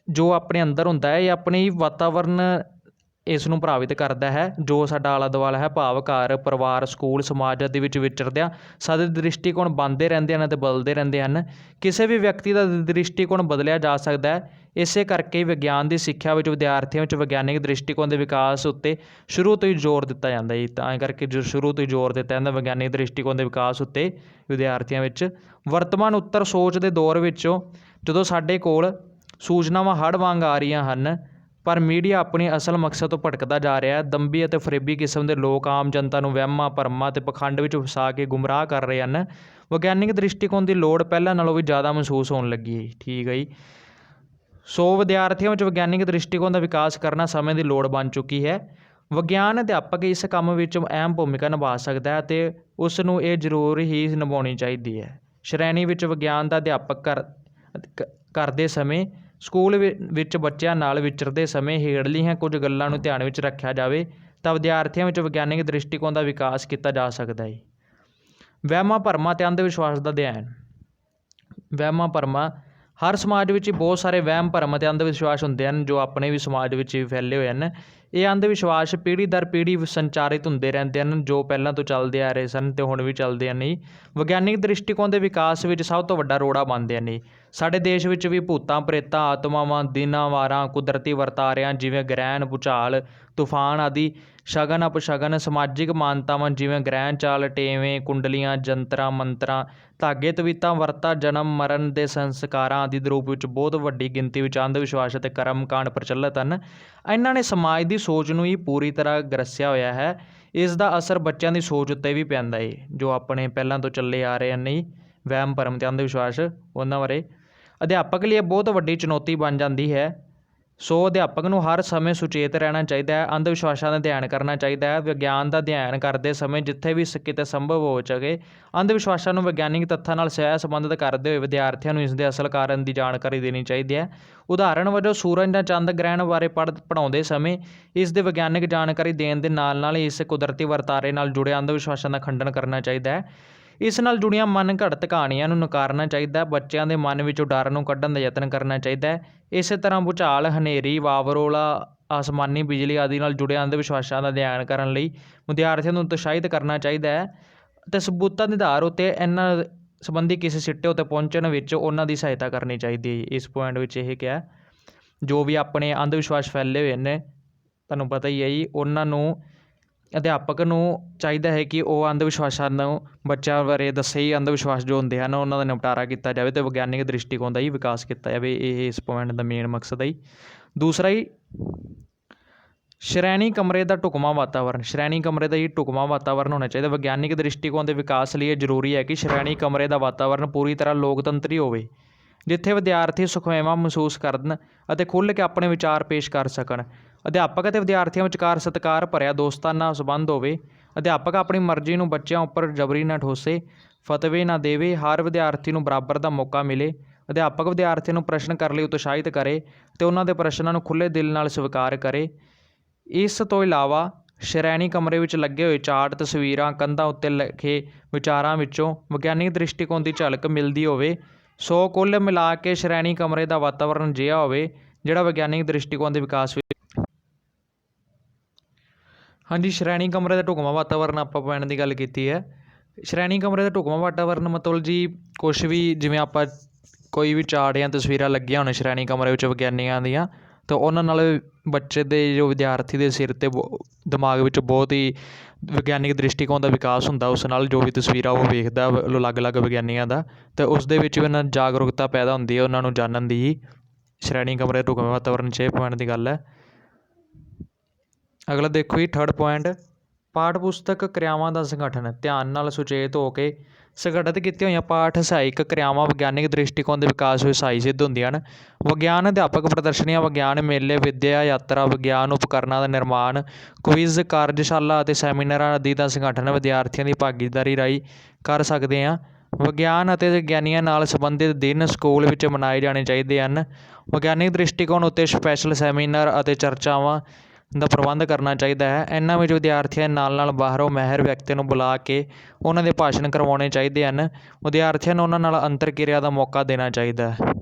ਜੋ ਆਪਣੇ ਅੰਦਰ ਹੁੰਦਾ ਹੈ। ਇਹ ਆਪਣੇ ਵਾਤਾਵਰਨ ਇਸ ਨੂੰ ਪ੍ਰਭਾਵਿਤ ਕਰਦਾ ਹੈ। ਜੋ ਸਾਡਾ ਆਲਾ ਦੁਆਲਾ ਹੈ, ਭਾਵ ਘਰ, ਪਰਿਵਾਰ, ਸਕੂਲ, ਸਮਾਜ ਆਦਿ ਵਿੱਚ ਵਿਚਰਦਿਆਂ ਸਾਡੇ ਦ੍ਰਿਸ਼ਟੀਕੋਣ ਬਣਦੇ ਰਹਿੰਦੇ ਹਨ ਅਤੇ ਬਦਲਦੇ ਰਹਿੰਦੇ ਹਨ। ਕਿਸੇ ਵੀ ਵਿਅਕਤੀ ਦਾ ਦ੍ਰਿਸ਼ਟੀਕੋਣ ਬਦਲਿਆ ਜਾ ਸਕਦਾ ਹੈ। ਇਸੇ ਕਰਕੇ ਵਿਗਿਆਨ ਦੀ ਸਿੱਖਿਆ ਵਿੱਚ ਵਿਦਿਆਰਥੀਆਂ ਵਿੱਚ ਵਿਗਿਆਨਿਕ ਦ੍ਰਿਸ਼ਟੀਕੋਣ ਦੇ ਵਿਕਾਸ ਉੱਤੇ ਸ਼ੁਰੂ ਤੋਂ ਹੀ ਜ਼ੋਰ ਦਿੱਤਾ ਜਾਂਦਾ ਜੀ। ਤਾਂ ਕਰਕੇ ਜੋ ਸ਼ੁਰੂ ਤੋਂ ਹੀ ਜ਼ੋਰ ਦਿੱਤਾ ਜਾਂਦਾ ਵਿਗਿਆਨਿਕ ਦ੍ਰਿਸ਼ਟੀਕੋਣ ਦੇ ਵਿਕਾਸ ਉੱਤੇ ਵਿਦਿਆਰਥੀਆਂ ਵਿੱਚ। ਵਰਤਮਾਨ ਉੱਤਰ ਸੋਚ ਦੇ ਦੌਰ ਵਿੱਚੋਂ ਜਦੋਂ ਸਾਡੇ ਕੋਲ ਸੂਚਨਾਵਾਂ ਹੜ੍ਹ ਵਾਂਗ ਆ ਰਹੀਆਂ ਹਨ, ਪਰ ਮੀਡੀਆ ਆਪਣੀ ਅਸਲ ਮਕਸਦ ਤੋਂ ਭਟਕਦਾ ਜਾ ਰਿਹਾ ਹੈ। ਦੰਭੀ ਅਤੇ ਫਰੇਬੀ ਕਿਸਮ ਦੇ ਲੋਕ ਆਮ ਜਨਤਾ ਨੂੰ ਵਹਿਮਾਂ, ਭਰਮਾਂ ਅਤੇ ਪਖੰਡ ਵਿੱਚ ਫਸਾ ਕੇ ਗੁੰਮਰਾਹ ਕਰ ਰਹੇ ਹਨ। ਵਿਗਿਆਨਿਕ ਦ੍ਰਿਸ਼ਟੀਕੋਣ ਦੀ ਲੋੜ ਪਹਿਲਾਂ ਨਾਲੋਂ ਵੀ ਜ਼ਿਆਦਾ ਮਹਿਸੂਸ ਹੋਣ ਲੱਗੀ ਹੈ। ਠੀਕ ਹੈ ਜੀ। ਸੋ ਵਿਦਿਆਰਥੀਆਂ ਵਿੱਚ ਵਿਗਿਆਨਿਕ ਦ੍ਰਿਸ਼ਟੀਕੋਣ ਦਾ ਵਿਕਾਸ ਕਰਨਾ ਸਮੇਂ ਦੀ ਲੋੜ ਬਣ ਚੁੱਕੀ ਹੈ। ਵਿਗਿਆਨ ਅਧਿਆਪਕ ਇਸ ਕੰਮ ਵਿੱਚ ਅਹਿਮ ਭੂਮਿਕਾ ਨਿਭਾ ਸਕਦਾ ਹੈ ਅਤੇ ਉਸ ਨੂੰ ਇਹ ਜ਼ਰੂਰ ਹੀ ਨਿਭਾਉਣੀ ਚਾਹੀਦੀ ਹੈ। ਸ਼੍ਰੇਣੀ ਵਿੱਚ ਵਿਗਿਆਨ ਦਾ ਅਧਿਆਪਕ ਕਰਦੇ ਸਮੇਂ, ਸਕੂਲ ਵਿੱਚ ਬੱਚਿਆਂ ਨਾਲ ਵਿਚਰਦੇ ਸਮੇਂ ਹੇਠਲੀਆਂ ਕੁਝ ਗੱਲਾਂ ਨੂੰ ਧਿਆਨ ਵਿੱਚ ਰੱਖਿਆ ਜਾਵੇ ਤਾਂ ਵਿਦਿਆਰਥੀਆਂ ਵਿੱਚ ਵਿਗਿਆਨਿਕ ਦ੍ਰਿਸ਼ਟੀਕੋਣ ਦਾ ਵਿਕਾਸ ਕੀਤਾ ਜਾ ਸਕਦਾ ਹੈ। ਵਹਿਮਾਂ, ਭਰਮਾਂ ਅਤੇ ਅੰਧ ਵਿਸ਼ਵਾਸ ਦਾ ਅਧਿਐਨ। ਵਹਿਮਾਂ ਭਰਮਾਂ। ਹਰ ਸਮਾਜ ਵਿੱਚ ਬਹੁਤ ਸਾਰੇ ਵਹਿਮ, ਭਰਮ ਅਤੇ ਅੰਧ ਵਿਸ਼ਵਾਸ ਹੁੰਦੇ ਹਨ ਜੋ ਆਪਣੇ ਵੀ ਸਮਾਜ ਵਿੱਚ ਵੀ ਫੈਲੇ ਹੋਏ ਹਨ। ਇਹ ਅੰਧ ਵਿਸ਼ਵਾਸ ਪੀੜ੍ਹੀ ਦਰ ਪੀੜ੍ਹੀ ਸੰਚਾਰਿਤ ਹੁੰਦੇ ਰਹਿੰਦੇ ਹਨ, ਜੋ ਪਹਿਲਾਂ ਤੋਂ ਚੱਲਦੇ ਆ ਰਹੇ ਸਨ ਅਤੇ ਹੁਣ ਵੀ ਚੱਲਦੇ ਹਨ ਜੀ। ਵਿਗਿਆਨਿਕ ਦ੍ਰਿਸ਼ਟੀਕੋਣ ਦੇ ਵਿਕਾਸ ਵਿੱਚ ਸਭ ਤੋਂ ਵੱਡਾ ਰੋੜਾ ਬਣਦੇ ਹਨ ਜੀ। ਸਾਡੇ ਦੇਸ਼ ਵਿੱਚ ਵੀ ਭੂਤਾਂ, ਪ੍ਰੇਤਾਂ, ਆਤਮਾਵਾਂ, ਦਿਨਾਂ ਵਾਰਾਂ, ਕੁਦਰਤੀ ਵਰਤਾਰਿਆਂ ਜਿਵੇਂ ਗ੍ਰਹਿਣ, ਭੂਚਾਲ, ਤੂਫਾਨ ਆਦਿ, ਸ਼ਗਨ, ਅਪਸ਼ਗਨ, ਸਮਾਜਿਕ ਮਾਨਤਾਵਾਂ ਜਿਵੇਂ ਗ੍ਰਹਿਣ ਚਾਲ, ਟੇਵੇਂ, ਕੁੰਡਲੀਆਂ, ਜੰਤਰਾਂ, ਮੰਤਰਾਂ, ਧਾਗੇ, ਤਵੀਤਾਂ, ਵਰਤਾਂ, ਜਨਮ ਮਰਨ ਦੇ ਸੰਸਕਾਰਾਂ ਆਦਿ ਦੇ ਰੂਪ ਵਿੱਚ ਬਹੁਤ ਵੱਡੀ ਗਿਣਤੀ ਵਿੱਚ ਅੰਧ ਵਿਸ਼ਵਾਸ ਅਤੇ ਕਰਮ ਕਾਂਡ ਪ੍ਰਚਲਿਤ ਹਨ। ਇਹਨਾਂ ਨੇ ਸਮਾਜ ਦੀ ਸੋਚ ਨੂੰ ਹੀ ਪੂਰੀ ਤਰ੍ਹਾਂ ਗ੍ਰਸਿਆ ਹੋਇਆ ਹੈ। ਇਸ ਦਾ ਅਸਰ ਬੱਚਿਆਂ ਦੀ ਸੋਚ ਉੱਤੇ ਵੀ ਪੈਂਦਾ ਹੈ, ਜੋ ਆਪਣੇ ਪਹਿਲਾਂ ਤੋਂ ਚੱਲੇ ਆ ਰਹੇ ਹਨ ਜੀ ਵਹਿਮ, ਭਰਮ ਅਤੇ ਅੰਧ ਵਿਸ਼ਵਾਸ, ਉਹਨਾਂ ਬਾਰੇ। ਅਧਿਆਪਕ ਲਈ ਇਹ ਬਹੁਤ ਵੱਡੀ ਚੁਣੌਤੀ ਬਣ ਜਾਂਦੀ ਹੈ। ਸੋ ਅਧਿਆਪਕ ਨੂੰ ਹਰ ਸਮੇਂ ਸੁਚੇਤ ਰਹਿਣਾ ਚਾਹੀਦਾ ਹੈ, ਅੰਧ ਵਿਸ਼ਵਾਸਾਂ ਦਾ ਅਧਿਐਨ ਕਰਨਾ ਚਾਹੀਦਾ ਹੈ। ਵਿਗਿਆਨ ਦਾ ਅਧਿਐਨ ਕਰਦੇ ਸਮੇਂ ਜਿੱਥੇ ਵੀ ਕਿਤੇ ਸੰਭਵ ਹੋ ਸਕੇ ਅੰਧ ਵਿਸ਼ਵਾਸਾਂ ਨੂੰ ਵਿਗਿਆਨਿਕ ਤੱਥਾਂ ਨਾਲ ਸਹਿ ਸੰਬੰਧਿਤ ਕਰਦੇ ਹੋਏ ਵਿਦਿਆਰਥੀਆਂ ਨੂੰ ਇਸ ਦੇ ਅਸਲ ਕਾਰਨ ਦੀ ਜਾਣਕਾਰੀ ਦੇਣੀ ਚਾਹੀਦੀ ਹੈ। ਉਦਾਹਰਣ ਵਜੋਂ ਸੂਰਜ ਜਾਂ ਚੰਦ ਗ੍ਰਹਿਣ ਬਾਰੇ ਪੜ੍ਹਾਉਂਦੇ ਸਮੇਂ ਇਸ ਦੇ ਵਿਗਿਆਨਿਕ ਜਾਣਕਾਰੀ ਦੇਣ ਦੇ ਨਾਲ ਨਾਲ ਇਸ ਕੁਦਰਤੀ ਵਰਤਾਰੇ ਨਾਲ ਜੁੜੇ ਅੰਧ ਵਿਸ਼ਵਾਸਾਂ ਦਾ ਖੰਡਨ ਕਰਨਾ ਚਾਹੀਦਾ ਹੈ। ਇਸ ਨਾਲ ਜੁੜੀਆਂ ਮਨ ਘੜਤ ਕਹਾਣੀਆਂ ਨੂੰ ਨਕਾਰਨਾ ਚਾਹੀਦਾ ਹੈ। ਬੱਚਿਆਂ ਦੇ ਮਨ ਵਿੱਚੋਂ ਡਰ ਨੂੰ ਕੱਢਣ ਦਾ ਯਤਨ ਕਰਨਾ ਚਾਹੀਦਾ ਹੈ। ਇਸੇ ਤਰ੍ਹਾਂ ਭੂਚਾਲ, ਹਨੇਰੀ, ਵਾਵਰੋਲਾ, ਆਸਮਾਨੀ ਬਿਜਲੀ ਆਦਿ ਨਾਲ ਜੁੜੇ ਅੰਧ ਵਿਸ਼ਵਾਸਾਂ ਦਾ ਅਧਿਐਨ ਕਰਨ ਲਈ ਵਿਦਿਆਰਥੀਆਂ ਨੂੰ ਉਤਸ਼ਾਹਿਤ ਕਰਨਾ ਚਾਹੀਦਾ ਹੈ ਅਤੇ ਸਬੂਤਾਂ ਦੇ ਆਧਾਰ ਉੱਤੇ ਇਹਨਾਂ ਸੰਬੰਧੀ ਕਿਸੇ ਸਿੱਟੇ ਉੱਤੇ ਪਹੁੰਚਣ ਵਿੱਚ ਉਹਨਾਂ ਦੀ ਸਹਾਇਤਾ ਕਰਨੀ ਚਾਹੀਦੀ ਹੈ। ਇਸ ਪੁਆਇੰਟ ਵਿੱਚ ਇਹ ਕਿਹਾ ਜੋ ਵੀ ਆਪਣੇ ਅੰਧ ਵਿਸ਼ਵਾਸ ਫੈਲੇ ਹੋਏ ਨੇ, ਤੁਹਾਨੂੰ ਪਤਾ ਹੀ ਹੈ ਜੀ, ਉਹਨਾਂ ਨੂੰ ਅਧਿਆਪਕ ਨੂੰ ਚਾਹੀਦਾ ਹੈ ਕਿ ਉਹ ਅੰਧ ਵਿਸ਼ਵਾਸਾਂ ਨੂੰ ਬੱਚਿਆਂ ਬਾਰੇ ਦੱਸੇ ਹੀ ਅੰਧ ਵਿਸ਼ਵਾਸ ਜੋ ਹੁੰਦੇ ਹਨ ਉਹਨਾਂ ਦਾ ਨਿਪਟਾਰਾ ਕੀਤਾ ਜਾਵੇ ਅਤੇ ਵਿਗਿਆਨਿਕ ਦ੍ਰਿਸ਼ਟੀਕੋਣ ਦਾ ਹੀ ਵਿਕਾਸ ਕੀਤਾ ਜਾਵੇ। ਇਹ ਇਸ ਪੁਆਇੰਟ ਦਾ ਮੇਨ ਮਕਸਦ ਹੈ ਜੀ। ਦੂਸਰਾ ਹੀ ਸ਼੍ਰੇਣੀ ਕਮਰੇ ਦਾ ਢੁਕਵਾਂ ਵਾਤਾਵਰਨ। ਸ਼੍ਰੇਣੀ ਕਮਰੇ ਦਾ ਹੀ ਢੁਕਵਾਂ ਵਾਤਾਵਰਨ ਹੋਣਾ ਚਾਹੀਦਾ। ਵਿਗਿਆਨਿਕ ਦ੍ਰਿਸ਼ਟੀਕੋਣ ਦੇ ਵਿਕਾਸ ਲਈ ਇਹ ਜ਼ਰੂਰੀ ਹੈ ਕਿ ਸ਼੍ਰੇਣੀ ਕਮਰੇ ਦਾ ਵਾਤਾਵਰਨ ਪੂਰੀ ਤਰ੍ਹਾਂ ਲੋਕਤੰਤਰੀ ਹੋਵੇ, ਜਿੱਥੇ ਵਿਦਿਆਰਥੀ ਸੁਖੇਵਾਂ ਮਹਿਸੂਸ ਕਰਨ ਅਤੇ ਖੁੱਲ੍ਹ ਕੇ ਆਪਣੇ ਵਿਚਾਰ ਪੇਸ਼ ਕਰ ਸਕਣ। ਅਧਿਆਪਕ ਅਤੇ ਵਿਦਿਆਰਥੀਆਂ ਵਿਚਕਾਰ ਸਤਿਕਾਰ ਭਰਿਆ ਦੋਸਤਾਨਾ ਸੰਬੰਧ ਹੋਵੇ। ਅਧਿਆਪਕ ਆਪਣੀ ਮਰਜ਼ੀ ਨੂੰ ਬੱਚਿਆਂ ਉੱਪਰ ਜਬਰੀ ਨਾ ਠੋਸੇ, ਫਤਵੇ ਨਾ ਦੇਵੇ। ਹਰ ਵਿਦਿਆਰਥੀ ਨੂੰ ਬਰਾਬਰ ਦਾ ਮੌਕਾ ਮਿਲੇ। ਅਧਿਆਪਕ ਵਿਦਿਆਰਥੀਆਂ ਨੂੰ ਪ੍ਰਸ਼ਨ ਕਰਨ ਲਈ ਉਤਸ਼ਾਹਿਤ ਕਰੇ ਅਤੇ ਉਹਨਾਂ ਦੇ ਪ੍ਰਸ਼ਨਾਂ ਨੂੰ ਖੁੱਲ੍ਹੇ ਦਿਲ ਨਾਲ ਸਵੀਕਾਰ ਕਰੇ। ਇਸ ਤੋਂ ਇਲਾਵਾ ਸ਼੍ਰੇਣੀ ਕਮਰੇ ਵਿੱਚ ਲੱਗੇ ਹੋਏ ਚਾਰਟ, ਤਸਵੀਰਾਂ, ਕੰਧਾਂ ਉੱਤੇ ਲਿਖੇ ਵਿਚਾਰਾਂ ਵਿੱਚੋਂ ਵਿਗਿਆਨਿਕ ਦ੍ਰਿਸ਼ਟੀਕੋਣ ਦੀ ਝਲਕ ਮਿਲਦੀ ਹੋਵੇ। ਸੋ ਕੁੱਲ ਮਿਲਾ ਕੇ ਸ਼੍ਰੇਣੀ ਕਮਰੇ ਦਾ ਵਾਤਾਵਰਨ ਅਜਿਹਾ ਹੋਵੇ ਜਿਹੜਾ ਵਿਗਿਆਨਿਕ ਦ੍ਰਿਸ਼ਟੀਕੋਣ ਦੇ ਵਿਕਾਸ ਵਿੱਚ। ਹਾਂਜੀ, ਸ਼੍ਰੇਣੀ ਕਮਰੇ ਦਾ ਢੁਕਵਾਂ ਵਾਤਾਵਰਨ ਆਪਾਂ ਪੁਆਇੰਟ ਦੀ ਗੱਲ ਕੀਤੀ ਹੈ। ਸ਼੍ਰੇਣੀ ਕਮਰੇ ਦਾ ਢੁਕਵਾਂ ਵਾਤਾਵਰਨ ਮਤਲਬ ਜੀ ਕੁਛ ਵੀ, ਜਿਵੇਂ ਆਪਾਂ ਕੋਈ ਵੀ ਚਾਰਟ ਜਾਂ ਤਸਵੀਰਾਂ ਲੱਗੀਆਂ ਹੋਣ ਸ਼੍ਰੇਣੀ ਕਮਰੇ ਵਿੱਚ ਵਿਗਿਆਨੀਆਂ ਦੀਆਂ, ਤਾਂ ਉਹਨਾਂ ਨਾਲ ਬੱਚੇ ਦੇ ਜੋ ਵਿਦਿਆਰਥੀ ਦੇ ਸਿਰ 'ਤੇ ਦਿਮਾਗ ਵਿੱਚ ਬਹੁਤ ਹੀ ਵਿਗਿਆਨਿਕ ਦ੍ਰਿਸ਼ਟੀਕੋਣ ਦਾ ਵਿਕਾਸ ਹੁੰਦਾ। ਉਸ ਨਾਲ ਜੋ ਵੀ ਤਸਵੀਰਾਂ ਉਹ ਵੇਖਦਾ ਅਲੱਗ-ਅਲੱਗ ਵਿਗਿਆਨੀਆਂ ਦਾ, ਅਤੇ ਉਸ ਦੇ ਵਿੱਚ ਵੀ ਉਹਨਾਂ ਨੂੰ ਜਾਗਰੂਕਤਾ ਪੈਦਾ ਹੁੰਦੀ ਹੈ ਉਹਨਾਂ ਨੂੰ ਜਾਣਨ ਦੀ ਹੀ। ਸ਼੍ਰੇਣੀ ਕਮਰੇ ਢੁਕਵੇਂ ਵਾਤਾਵਰਨ 6 ਪੁਆਇੰਟ ਦੀ ਗੱਲ ਹੈ। ਅਗਲਾ ਦੇਖੋ ਜੀ, ਥਰਡ ਪੁਆਇੰਟ, ਪਾਠ ਪੁਸਤਕ ਕਿਰਿਆਵਾਂ ਦਾ ਸੰਗਠਨ। ਧਿਆਨ ਨਾਲ ਸੁਚੇਤ ਹੋ ਕੇ ਸੰਗਠਿਤ ਕੀਤੀਆਂ ਹੋਈਆਂ ਪਾਠ ਸਹਾਇਕ ਕਿਰਿਆਵਾਂ ਵਿਗਿਆਨਿਕ ਦ੍ਰਿਸ਼ਟੀਕੋਣ ਦੇ ਵਿਕਾਸ ਵਿੱਚ ਸਹਾਈ ਸਿੱਧ ਹੁੰਦੀਆਂ ਹਨ। ਵਿਗਿਆਨ ਅਧਿਆਪਕ ਪ੍ਰਦਰਸ਼ਨੀਆਂ, ਵਿਗਿਆਨ ਮੇਲੇ, ਵਿੱਦਿਆ ਯਾਤਰਾ, ਵਿਗਿਆਨ ਉਪਕਰਨਾਂ ਦਾ ਨਿਰਮਾਣ, ਕੁਇਜ਼, ਕਾਰਜਸ਼ਾਲਾ ਅਤੇ ਸੈਮੀਨਾਰਾਂ ਆਦਿ ਦਾ ਸੰਗਠਨ ਵਿਦਿਆਰਥੀਆਂ ਦੀ ਭਾਗੀਦਾਰੀ ਰਾਹੀਂ ਕਰ ਸਕਦੇ ਹਾਂ। ਵਿਗਿਆਨ ਅਤੇ ਵਿਗਿਆਨੀਆਂ ਨਾਲ ਸੰਬੰਧਿਤ ਦਿਨ ਸਕੂਲ ਵਿੱਚ ਮਨਾਏ ਜਾਣੇ ਚਾਹੀਦੇ ਹਨ। ਵਿਗਿਆਨਿਕ ਦ੍ਰਿਸ਼ਟੀਕੋਣ ਉੱਤੇ ਸਪੈਸ਼ਲ ਸੈਮੀਨਾਰ ਅਤੇ ਚਰਚਾਵਾਂ ਦਾ ਪ੍ਰਬੰਧ ਕਰਨਾ ਚਾਹੀਦਾ ਹੈ। ਇਹਨਾਂ ਵਿੱਚ ਵਿਦਿਆਰਥੀਆਂ ਦੇ ਨਾਲ ਨਾਲ ਬਾਹਰੋਂ ਮਾਹਿਰ ਵਿਅਕਤੀਆਂ ਨੂੰ ਬੁਲਾ ਕੇ ਉਹਨਾਂ ਦੇ ਭਾਸ਼ਣ ਕਰਵਾਉਣੇ ਚਾਹੀਦੇ ਹਨ। ਵਿਦਿਆਰਥੀਆਂ ਨੂੰ ਉਹਨਾਂ ਨਾਲ ਅੰਤਰ-ਕਿਰਿਆ ਦਾ ਮੌਕਾ ਦੇਣਾ ਚਾਹੀਦਾ ਹੈ।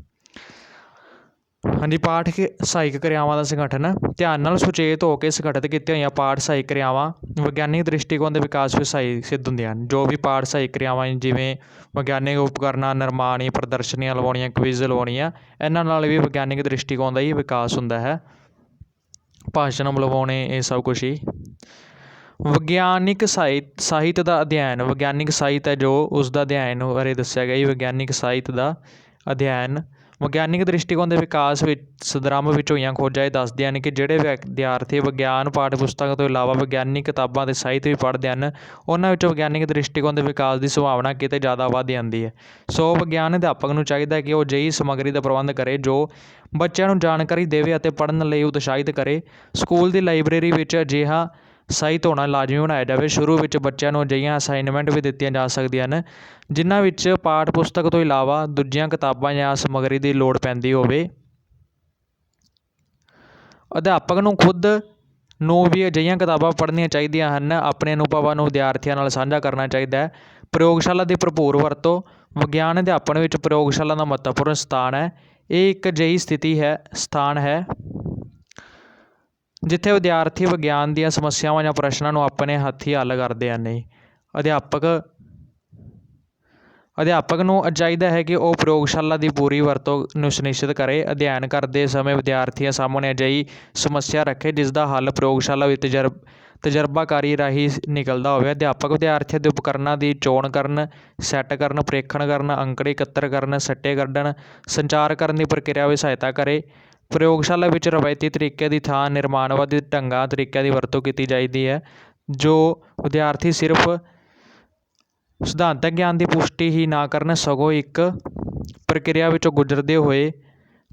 ਹਾਂਜੀ, ਪਾਠ ਸਹਾਇਕ ਕਿਰਿਆਵਾਂ ਦਾ ਸੰਗਠਨ। ਧਿਆਨ ਨਾਲ ਸੁਚੇਤ ਹੋ ਕੇ ਸੰਗਠਿਤ ਕੀਤੀਆਂ ਹੋਈਆਂ ਪਾਠ ਸਹਾਇਕ ਕਿਰਿਆਵਾਂ ਵਿਗਿਆਨਿਕ ਦ੍ਰਿਸ਼ਟੀਕੋਣ ਦੇ ਵਿਕਾਸ ਵਿੱਚ ਸਹਾਈ ਸਿੱਧ ਹੁੰਦੀਆਂ ਹਨ। ਜੋ ਵੀ ਪਾਠ ਸਹਾਇਕ ਕਿਰਿਆਵਾਂ ਜਿਵੇਂ ਵਿਗਿਆਨਿਕ ਉਪਕਰਨਾਂ ਨਿਰਮਾਣ, ਪ੍ਰਦਰਸ਼ਨੀਆਂ ਲਵਾਉਣੀਆਂ, ਕੁਇਜ਼ ਲਵਾਉਣੀਆਂ, ਇਹਨਾਂ ਨਾਲ ਵੀ ਵਿਗਿਆਨਿਕ ਦ੍ਰਿਸ਼ਟੀਕੋਣ ਦਾ ਹੀ ਵਿਕਾਸ ਹੁੰਦਾ ਹੈ। ਭਾਸ਼ਣ ਲਵਾਉਣੇ, ਇਹ ਸਭ ਕੁਛ ਹੀ। ਵਿਗਿਆਨਿਕ ਸਾਹਿਤ ਦਾ ਅਧਿਐਨ। ਵਿਗਿਆਨਿਕ ਸਾਹਿਤ ਹੈ ਜੋ ਉਸ ਦਾ ਅਧਿਐਨ ਬਾਰੇ ਦੱਸਿਆ ਗਿਆ ਜੀ। ਵਿਗਿਆਨਿਕ ਸਾਹਿਤ ਦਾ ਅਧਿਐਨ ਵਿਗਿਆਨਿਕ ਦ੍ਰਿਸ਼ਟੀਕੋਣ ਦੇ ਵਿਕਾਸ ਵਿੱਚ ਸੰਦਰਭ ਵਿੱਚ ਹੋਈਆਂ ਖੋਜਾਂ ਇਹ ਦੱਸਦੀਆਂ ਹਨ ਕਿ ਜਿਹੜੇ ਵਿਦਿਆਰਥੀ ਵਿਗਿਆਨ ਪਾਠ ਪੁਸਤਕਾਂ ਤੋਂ ਇਲਾਵਾ ਵਿਗਿਆਨਿਕ ਕਿਤਾਬਾਂ ਅਤੇ ਸਾਹਿਤ ਵੀ ਪੜ੍ਹਦੇ ਹਨ, ਉਹਨਾਂ ਵਿੱਚ ਵਿਗਿਆਨਿਕ ਦ੍ਰਿਸ਼ਟੀਕੋਣ ਦੇ ਵਿਕਾਸ ਦੀ ਸੰਭਾਵਨਾ ਕਿਤੇ ਜ਼ਿਆਦਾ ਵੱਧ ਜਾਂਦੀ ਹੈ। ਸੋ ਵਿਗਿਆਨ ਅਧਿਆਪਕ ਨੂੰ ਚਾਹੀਦਾ ਹੈ ਕਿ ਉਹ ਅਜਿਹੀ ਸਮੱਗਰੀ ਦਾ ਪ੍ਰਬੰਧ ਕਰੇ ਜੋ ਬੱਚਿਆਂ ਨੂੰ ਜਾਣਕਾਰੀ ਦੇਵੇ ਅਤੇ ਪੜ੍ਹਨ ਲਈ ਉਤਸ਼ਾਹਿਤ ਕਰੇ। ਸਕੂਲ ਦੀ ਲਾਇਬ੍ਰੇਰੀ ਵਿੱਚ ਅਜਿਹਾ ਸਾਹਿਤ ਹੋਣਾ ਲਾਜ਼ਮੀ ਬਣਾਇਆ ਜਾਵੇ। ਸ਼ੁਰੂ ਵਿੱਚ ਬੱਚਿਆਂ ਨੂੰ ਅਜਿਹੀਆਂ ਅਸਾਈਨਮੈਂਟ ਵੀ ਦਿੱਤੀਆਂ ਜਾ ਸਕਦੀਆਂ ਹਨ ਜਿਨ੍ਹਾਂ ਵਿੱਚ ਪਾਠ ਪੁਸਤਕ ਤੋਂ ਇਲਾਵਾ ਦੂਜੀਆਂ ਕਿਤਾਬਾਂ ਜਾਂ ਸਮੱਗਰੀ ਦੀ ਲੋੜ ਪੈਂਦੀ ਹੋਵੇ। ਅਧਿਆਪਕ ਨੂੰ ਖੁਦ ਨੂੰ ਵੀ ਅਜਿਹੀਆਂ ਕਿਤਾਬਾਂ ਪੜ੍ਹਨੀਆਂ ਚਾਹੀਦੀਆਂ ਹਨ। ਆਪਣੇ ਅਨੁਭਵਾਂ ਨੂੰ ਵਿਦਿਆਰਥੀਆਂ ਨਾਲ ਸਾਂਝਾ ਕਰਨਾ ਚਾਹੀਦਾ ਹੈ। ਪ੍ਰਯੋਗਸ਼ਾਲਾ ਦੀ ਭਰਪੂਰ ਵਰਤੋਂ। ਵਿਗਿਆਨ ਅਧਿਆਪਨ ਵਿੱਚ ਪ੍ਰਯੋਗਸ਼ਾਲਾ ਦਾ ਮਹੱਤਵਪੂਰਨ ਸਥਾਨ ਹੈ। ਇਹ ਇੱਕ ਅਜਿਹੀ ਸਥਾਨ ਹੈ ਜਿੱਥੇ ਵਿਦਿਆਰਥੀ ਵਿਗਿਆਨ ਦੀਆਂ ਸਮੱਸਿਆਵਾਂ ਜਾਂ ਪ੍ਰਸ਼ਨਾਂ ਨੂੰ ਆਪਣੇ ਹੱਥੀਂ ਹੱਲ ਕਰਦੇ ਹਨ। ਅਧਿਆਪਕ ਨੂੰ ਚਾਹੀਦਾ ਹੈ ਕਿ ਉਹ ਪ੍ਰਯੋਗਸ਼ਾਲਾ ਦੀ ਪੂਰੀ ਵਰਤੋਂ ਨੂੰ ਸੁਨਿਸ਼ਚਿਤ ਕਰੇ। ਅਧਿਐਨ ਕਰਦੇ ਸਮੇਂ ਵਿਦਿਆਰਥੀਆਂ ਸਾਹਮਣੇ ਅਜਿਹੀ ਸਮੱਸਿਆ ਰੱਖੇ ਜਿਸ ਦਾ ਹੱਲ ਪ੍ਰਯੋਗਸ਼ਾਲਾ ਵਿੱਚ ਤਜਰਬਾਕਾਰੀ ਰਾਹੀਂ ਨਿਕਲਦਾ ਹੋਵੇ। ਅਧਿਆਪਕ ਵਿਦਿਆਰਥੀਆਂ ਦੇ ਉਪਕਰਨਾਂ ਦੀ ਚੋਣ ਕਰਨ, ਸੈੱਟ ਕਰਨ, ਪ੍ਰੀਖਣ ਕਰਨ, ਅੰਕੜੇ ਇਕੱਤਰ ਕਰਨ, ਸਿੱਟੇ ਕੱਢਣ, ਸੰਚਾਰ ਕਰਨ ਦੀ ਪ੍ਰਕਿਰਿਆ ਵਿੱਚ ਸਹਾਇਤਾ ਕਰੇ। ਪ੍ਰਯੋਗਸ਼ਾਲਾ ਵਿੱਚ ਰਵਾਇਤੀ ਤਰੀਕੇ ਦੀ ਥਾਂ ਨਿਰਮਾਣਵਾਦੀ ਤਰੀਕਿਆਂ ਦੀ ਵਰਤੋਂ ਕੀਤੀ ਚਾਹੀਦੀ ਹੈ ਜੋ ਵਿਦਿਆਰਥੀ ਸਿਰਫ ਸਿਧਾਂਤਕ ਗਿਆਨ ਦੀ ਪੁਸ਼ਟੀ ਹੀ ਨਾ ਕਰਨ ਸਗੋਂ ਇੱਕ ਪ੍ਰਕਿਰਿਆ ਵਿੱਚੋਂ ਗੁਜ਼ਰਦੇ ਹੋਏ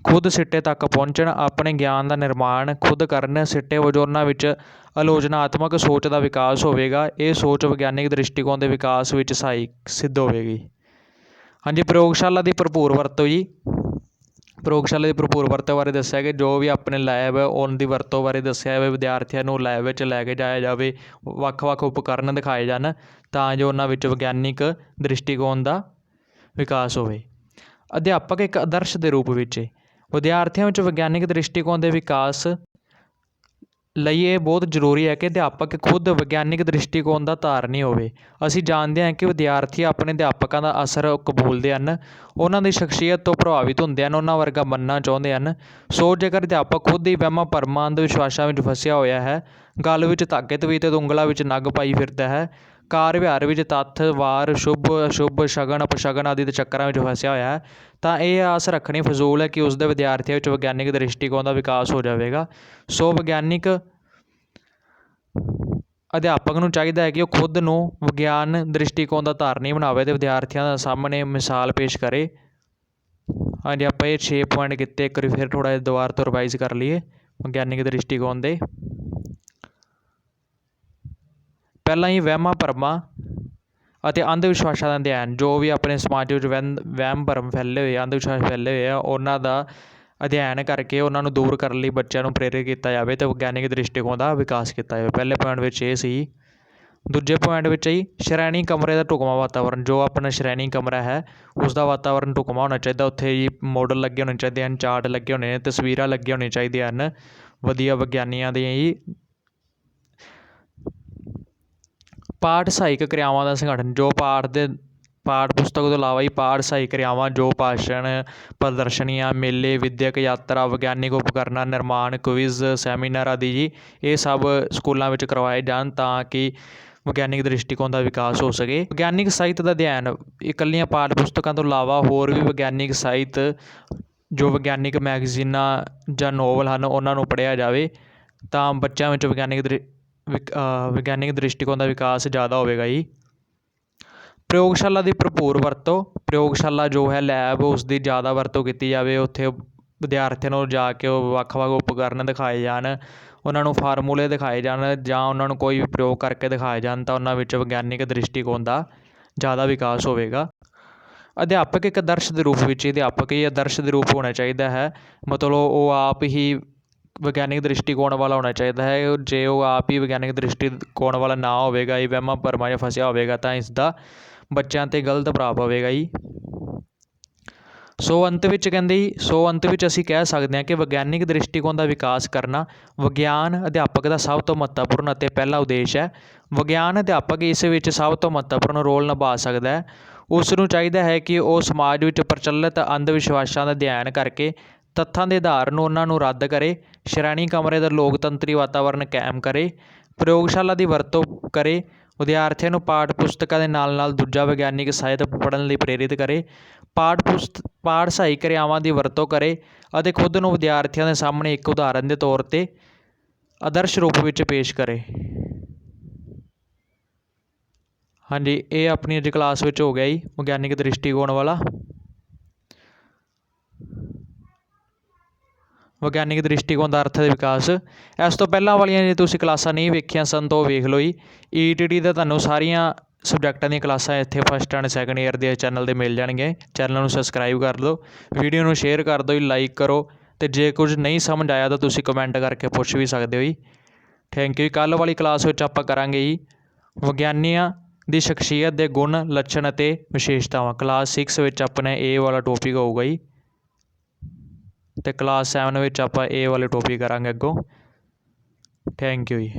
ਖੁਦ ਸਿੱਟੇ ਤੱਕ ਪਹੁੰਚਣ, ਆਪਣੇ ਗਿਆਨ ਦਾ ਨਿਰਮਾਣ ਖੁਦ ਕਰਨ। ਸਿੱਟੇ ਵਜੋਂ ਉਹਨਾਂ ਵਿੱਚ ਆਲੋਚਨਾਤਮਕ ਸੋਚ ਦਾ ਵਿਕਾਸ ਹੋਵੇਗਾ। ਇਹ ਸੋਚ ਵਿਗਿਆਨਿਕ ਦ੍ਰਿਸ਼ਟੀਕੋਣ ਦੇ ਵਿਕਾਸ ਵਿੱਚ ਸਹਾਇਕ ਸਿੱਧ ਹੋਵੇਗੀ। ਹਾਂਜੀ, ਪ੍ਰਯੋਗਸ਼ਾਲਾ ਦੀ ਭਰਪੂਰ ਵਰਤੋਂ ਜੀ। ਪ੍ਰਯੋਗਸ਼ਾਲਾ ਦੀ ਭਰਪੂਰ ਵਰਤੋਂ ਬਾਰੇ ਦੱਸਿਆ ਕਿ ਜੋ ਵੀ ਆਪਣੇ ਲੈਬ ਹੈ ਉਹਨਾਂ ਦੀ ਵਰਤੋਂ ਬਾਰੇ ਦੱਸਿਆ ਜਾਵੇ। ਵਿਦਿਆਰਥੀਆਂ ਨੂੰ ਲੈਬ ਵਿੱਚ ਲੈ ਕੇ ਜਾਇਆ ਜਾਵੇ, ਵੱਖ-ਵੱਖ ਉਪਕਰਨ ਦਿਖਾਏ ਜਾਣ ਤਾਂ ਜੋ ਉਹਨਾਂ ਵਿੱਚ ਵਿਗਿਆਨਿਕ ਦ੍ਰਿਸ਼ਟੀਕੋਣ ਦਾ ਵਿਕਾਸ ਹੋਵੇ। ਅਧਿਆਪਕ ਇੱਕ ਆਦਰਸ਼ ਦੇ ਰੂਪ ਵਿੱਚ ਵਿਦਿਆਰਥੀਆਂ ਵਿੱਚ ਵਿਗਿਆਨਿਕ ਦ੍ਰਿਸ਼ਟੀਕੋਣ ਦੇ ਵਿਕਾਸ ਲਈ ਇਹ ਬਹੁਤ ਜ਼ਰੂਰੀ ਹੈ ਕਿ ਅਧਿਆਪਕ ਖੁਦ ਵਿਗਿਆਨਿਕ ਦ੍ਰਿਸ਼ਟੀਕੋਣ ਦਾ ਧਾਰਨੀ ਹੋਵੇ। ਅਸੀਂ ਜਾਣਦੇ ਹਾਂ ਕਿ ਵਿਦਿਆਰਥੀ ਆਪਣੇ ਅਧਿਆਪਕਾਂ ਦਾ ਅਸਰ ਕਬੂਲਦੇ ਹਨ, ਉਹਨਾਂ ਦੀ ਸ਼ਖਸੀਅਤ ਤੋਂ ਪ੍ਰਭਾਵਿਤ ਹੁੰਦੇ ਹਨ, ਉਹਨਾਂ ਵਰਗਾ ਬਣਨਾ ਚਾਹੁੰਦੇ ਹਨ। ਸੋ ਜੇਕਰ ਅਧਿਆਪਕ ਖੁਦ ਹੀ ਵਹਿਮਾਂ ਭਰਮਾਂ ਅੰਧ ਵਿਸ਼ਵਾਸਾਂ ਵਿੱਚ ਫਸਿਆ ਹੋਇਆ ਹੈ, ਗਲ ਵਿੱਚ ਧਾਗੇ ਤਵੀਤੇ ਤੇ ਉਂਗਲਾਂ ਵਿੱਚ ਨੱਗ ਪਾਈ ਫਿਰਦਾ ਹੈ, ਕਾਰ ਵਿਹਾਰ ਵਿੱਚ ਤੱਥ ਵਾਰ ਸ਼ੁਭ ਅਸ਼ੁਭ ਸ਼ਗਨ ਅਪਸ਼ਗਨ ਆਦਿ ਦੇ ਚੱਕਰਾਂ ਵਿੱਚ ਫਸਿਆ ਹੋਇਆ ਹੈ, ਤਾਂ ਇਹ ਆਸ ਰੱਖਣੀ ਫਜ਼ੂਲ ਹੈ ਕਿ ਉਸ ਦੇ ਵਿਦਿਆਰਥੀਆਂ ਵਿੱਚ ਵਿਗਿਆਨਿਕ ਦ੍ਰਿਸ਼ਟੀਕੋਣ ਦਾ ਵਿਕਾਸ ਹੋ ਜਾਵੇਗਾ। ਸੋ ਵਿਗਿਆਨਿਕ ਅਧਿਆਪਕ ਨੂੰ ਚਾਹੀਦਾ ਹੈ ਕਿ ਉਹ ਖੁਦ ਨੂੰ ਵਿਗਿਆਨ ਦ੍ਰਿਸ਼ਟੀਕੋਣ ਦਾ ਧਾਰਨੀ ਬਣਾਵੇ ਅਤੇ ਵਿਦਿਆਰਥੀਆਂ ਦੇ ਸਾਹਮਣੇ ਮਿਸਾਲ ਪੇਸ਼ ਕਰੇ। ਹਾਂਜੀ, ਆਪਾਂ ਇਹ 6 ਪੁਆਇੰਟ ਕੀਤੇ। ਇੱਕ ਵਾਰੀ ਫਿਰ ਥੋੜ੍ਹਾ ਜਿਹਾ ਦੁਬਾਰਾ ਤੋਂ ਰਿਵਾਈਜ਼ ਕਰ ਲਈਏ ਵਿਗਿਆਨਿਕ ਦ੍ਰਿਸ਼ਟੀਕੋਣ ਦੇ। ਪਹਿਲਾਂ ਹੀ ਵਹਿਮਾਂ ਭਰਮਾਂ ਅਤੇ ਅੰਧ ਵਿਸ਼ਵਾਸਾਂ ਦਾ ਅਧਿਐਨ। ਜੋ ਵੀ ਆਪਣੇ ਸਮਾਜ ਵਿੱਚ ਵਹਿਮ ਭਰਮ ਫੈਲੇ ਹੋਏ ਆ, ਅੰਧ ਵਿਸ਼ਵਾਸ ਫੈਲੇ ਹੋਏ ਆ, ਉਹਨਾਂ ਦਾ ਅਧਿਐਨ ਕਰਕੇ ਉਹਨਾਂ ਨੂੰ ਦੂਰ ਕਰਨ ਲਈ ਬੱਚਿਆਂ ਨੂੰ ਪ੍ਰੇਰਿਤ ਕੀਤਾ ਜਾਵੇ ਅਤੇ ਵਿਗਿਆਨਿਕ ਦ੍ਰਿਸ਼ਟੀਕੋਣ ਦਾ ਵਿਕਾਸ ਕੀਤਾ ਜਾਵੇ। ਪਹਿਲੇ ਪੁਆਇੰਟ ਵਿੱਚ ਇਹ ਸੀ। ਦੂਜੇ ਪੁਆਇੰਟ ਵਿੱਚ ਹੀ ਸ਼੍ਰੇਣੀ ਕਮਰੇ ਦਾ ਢੁਕਵਾਂ ਵਾਤਾਵਰਨ। ਜੋ ਆਪਣਾ ਸ਼੍ਰੇਣੀ ਕਮਰਾ ਹੈ ਉਸ ਦਾ ਵਾਤਾਵਰਨ ਢੁਕਵਾਂ ਹੋਣਾ ਚਾਹੀਦਾ। ਉੱਥੇ ਜੀ ਮਾਡਲ ਲੱਗੇ ਹੋਣੇ ਚਾਹੀਦੇ ਹਨ, ਚਾਰਟ ਲੱਗੇ ਹੋਣੇ ਨੇ, ਤਸਵੀਰਾਂ ਲੱਗੀਆਂ ਹੋਣੀਆਂ ਚਾਹੀਦੀਆਂ ਹਨ ਵਧੀਆ ਵਿਗਿਆਨੀਆਂ ਦੀਆਂ ਜੀ। ਪਾਠ ਸਹਾਇਕ ਕਿਰਿਆਵਾਂ ਦਾ ਸੰਗਠਨ। ਜੋ ਪਾਠ ਪੁਸਤਕ ਤੋਂ ਇਲਾਵਾ ਹੀ ਪਾਠ ਸਹਾਇਕ ਕਿਰਿਆਵਾਂ ਜੋ ਭਾਸ਼ਣ, ਪ੍ਰਦਰਸ਼ਨੀਆਂ, ਮੇਲੇ, ਵਿੱਦਿਅਕ ਯਾਤਰਾ, ਵਿਗਿਆਨਿਕ ਉਪਕਰਨਾਂ ਨਿਰਮਾਣ, ਕੁਇਜ਼, ਸੈਮੀਨਾਰ ਆਦਿ ਜੀ, ਇਹ ਸਭ ਸਕੂਲਾਂ ਵਿੱਚ ਕਰਵਾਏ ਜਾਣ ਤਾਂ ਕਿ ਵਿਗਿਆਨਿਕ ਦ੍ਰਿਸ਼ਟੀਕੋਣ ਦਾ ਵਿਕਾਸ ਹੋ ਸਕੇ। ਵਿਗਿਆਨਿਕ ਸਾਹਿਤ ਦਾ ਅਧਿਐਨ। ਇਕੱਲੀਆਂ ਪਾਠ ਪੁਸਤਕਾਂ ਤੋਂ ਇਲਾਵਾ ਹੋਰ ਵੀ ਵਿਗਿਆਨਿਕ ਸਾਹਿਤ ਜੋ ਵਿਗਿਆਨਿਕ ਮੈਗਜ਼ੀਨਾਂ ਜਾਂ ਨੋਵਲ ਹਨ ਉਹਨਾਂ ਨੂੰ ਪੜ੍ਹਿਆ ਜਾਵੇ ਤਾਂ ਬੱਚਿਆਂ ਵਿੱਚ ਵਿਗਿਆਨਿਕ ਦ੍ਰਿਸ਼ਟੀਕੋਣ ਦਾ ਵਿਕਾਸ ਜ਼ਿਆਦਾ ਹੋਵੇਗਾ ਜੀ। ਪ੍ਰਯੋਗਸ਼ਾਲਾ ਦੀ ਭਰਪੂਰ ਵਰਤੋਂ। ਪ੍ਰਯੋਗਸ਼ਾਲਾ ਜੋ ਹੈ ਲੈਬ, ਉਸ ਦੀ ਜ਼ਿਆਦਾ ਵਰਤੋਂ ਕੀਤੀ ਜਾਵੇ। ਉੱਥੇ ਵਿਦਿਆਰਥੀਆਂ ਨੂੰ ਜਾ ਕੇ ਉਹ ਵੱਖ-ਵੱਖ ਉਪਕਰਨ ਦਿਖਾਏ ਜਾਣ, ਉਹਨਾਂ ਨੂੰ ਫਾਰਮੂਲੇ ਦਿਖਾਏ ਜਾਣ ਜਾਂ ਉਹਨਾਂ ਨੂੰ ਕੋਈ ਵੀ ਪ੍ਰਯੋਗ ਕਰਕੇ ਦਿਖਾਏ ਜਾਣ ਤਾਂ ਉਹਨਾਂ ਵਿੱਚ ਵਿਗਿਆਨਿਕ ਦ੍ਰਿਸ਼ਟੀਕੋਣ ਦਾ ਜ਼ਿਆਦਾ ਵਿਕਾਸ ਹੋਵੇਗਾ। ਅਧਿਆਪਕ ਇੱਕ ਆਦਰਸ਼ ਦੇ ਰੂਪ ਵਿੱਚ ਅਧਿਆਪਕ ਹੀ ਆਦਰਸ਼ ਦੇ ਰੂਪ ਹੋਣਾ ਚਾਹੀਦਾ ਹੈ। ਮਤਲਬ ਉਹ ਆਪ ਹੀ ਵਿਗਿਆਨਿਕ ਦ੍ਰਿਸ਼ਟੀਕੋਣ ਵਾਲਾ ਹੋਣਾ ਚਾਹੀਦਾ ਹੈ। ਜੇ ਉਹ ਆਪ ਹੀ ਵਿਗਿਆਨਿਕ ਦ੍ਰਿਸ਼ਟੀਕੋਣ ਵਾਲਾ ਨਾ ਹੋਵੇਗਾ, ਇਹ ਵਹਿਮਾਂ ਭਰਮਾਂ 'ਚ ਫਸਿਆ ਹੋਵੇਗਾ, ਤਾਂ ਇਸ ਦਾ ਬੱਚਿਆਂ 'ਤੇ ਗਲਤ ਪ੍ਰਭਾਵ ਪਵੇਗਾ ਜੀ। ਸੋ ਅੰਤ ਵਿੱਚ ਅਸੀਂ ਕਹਿ ਸਕਦੇ ਹਾਂ ਕਿ ਵਿਗਿਆਨਿਕ ਦ੍ਰਿਸ਼ਟੀਕੋਣ ਦਾ ਵਿਕਾਸ ਕਰਨਾ ਵਿਗਿਆਨ ਅਧਿਆਪਕ ਦਾ ਸਭ ਤੋਂ ਮਹੱਤਵਪੂਰਨ ਅਤੇ ਪਹਿਲਾ ਉਦੇਸ਼ ਹੈ। ਵਿਗਿਆਨ ਅਧਿਆਪਕ ਇਸ ਵਿੱਚ ਸਭ ਤੋਂ ਮਹੱਤਵਪੂਰਨ ਰੋਲ ਨਿਭਾ ਸਕਦਾ ਹੈ। ਉਸ ਨੂੰ ਚਾਹੀਦਾ ਹੈ ਕਿ ਉਹ ਸਮਾਜ ਵਿੱਚ ਪ੍ਰਚਲਿਤ ਅੰਧ ਵਿਸ਼ਵਾਸਾਂ ਦਾ ਅਧਿਐਨ ਕਰਕੇ ਤੱਥਾਂ ਦੇ ਆਧਾਰ ਨੂੰ ਉਹਨਾਂ ਨੂੰ ਰੱਦ ਕਰੇ, ਸ਼੍ਰੇਣੀ ਕਮਰੇ ਦਾ ਲੋਕਤੰਤਰੀ ਵਾਤਾਵਰਨ ਕਾਇਮ ਕਰੇ, ਪ੍ਰਯੋਗਸ਼ਾਲਾ ਦੀ ਵਰਤੋਂ ਕਰੇ, ਵਿਦਿਆਰਥੀਆਂ ਨੂੰ ਪਾਠ ਪੁਸਤਕਾਂ ਦੇ ਨਾਲ ਨਾਲ ਦੂਜਾ ਵਿਗਿਆਨਿਕ ਸਾਹਿਤ ਪੜ੍ਹਨ ਲਈ ਪ੍ਰੇਰਿਤ ਕਰੇ, ਪਾਠ ਸਹਾਈ ਕਿਰਿਆਵਾਂ ਦੀ ਵਰਤੋਂ ਕਰੇ ਅਤੇ ਖੁਦ ਨੂੰ ਵਿਦਿਆਰਥੀਆਂ ਦੇ ਸਾਹਮਣੇ ਇੱਕ ਉਦਾਹਰਨ ਦੇ ਤੌਰ 'ਤੇ ਆਦਰਸ਼ ਰੂਪ ਵਿੱਚ ਪੇਸ਼ ਕਰੇ। ਹਾਂਜੀ, ਇਹ ਆਪਣੀ ਅੱਜ ਕਲਾਸ ਵਿੱਚ ਹੋ ਗਿਆ ਜੀ ਵਿਗਿਆਨਿਕ ਦ੍ਰਿਸ਼ਟੀਕੋਣ ਵਾਲਾ। ਵਿਗਿਆਨਿਕ ਦ੍ਰਿਸ਼ਟੀਕੋਣ ਦਾ ਅਰਥ ਅਤੇ ਵਿਕਾਸ। ਇਸ ਤੋਂ ਪਹਿਲਾਂ ਵਾਲੀਆਂ ਜੇ ਤੁਸੀਂ ਕਲਾਸਾਂ ਨਹੀਂ ਵੇਖੀਆਂ ਸਨ ਤਾਂ ਉਹ ਵੇਖ ਲਓ ਜੀ। ETT ਦਾ ਤੁਹਾਨੂੰ ਸਾਰੀਆਂ ਸਬਜੈਕਟਾਂ ਦੀਆਂ ਕਲਾਸਾਂ ਇੱਥੇ ਫਸਟ ਐਂਡ ਸੈਕਿੰਡ ਈਅਰ ਦੇ ਚੈਨਲ 'ਤੇ ਮਿਲ ਜਾਣਗੀਆਂ। ਚੈਨਲ ਨੂੰ ਸਬਸਕ੍ਰਾਈਬ ਕਰ ਦਿਓ, ਵੀਡੀਓ ਨੂੰ ਸ਼ੇਅਰ ਕਰ ਦਿਓ ਜੀ, ਲਾਈਕ ਕਰੋ, ਅਤੇ ਜੇ ਕੁਝ ਨਹੀਂ ਸਮਝ ਆਇਆ ਤਾਂ ਤੁਸੀਂ ਕਮੈਂਟ ਕਰਕੇ ਪੁੱਛ ਵੀ ਸਕਦੇ ਹੋ ਜੀ। Thank you. ਕੱਲ੍ਹ ਵਾਲੀ ਕਲਾਸ ਵਿੱਚ ਆਪਾਂ ਕਰਾਂਗੇ ਜੀ ਵਿਗਿਆਨੀਆਂ ਦੀ ਸ਼ਖਸੀਅਤ ਦੇ ਗੁਣ, ਲੱਛਣ ਅਤੇ ਵਿਸ਼ੇਸ਼ਤਾਵਾਂ। ਕਲਾਸ 6 ਵਿੱਚ ਆਪਣੇ ਇਹ ਵਾਲਾ ਟੋਪਿਕ ਹੋਊਗਾ ਜੀ, ਅਤੇ ਕਲਾਸ 7 ਵਿੱਚ ਆਪਾਂ ਇਹ ਵਾਲੇ ਟੋਪਿਕ ਕਰਾਂਗੇ ਅੱਗੋਂ। ਥੈਂਕ ਯੂ ਜੀ।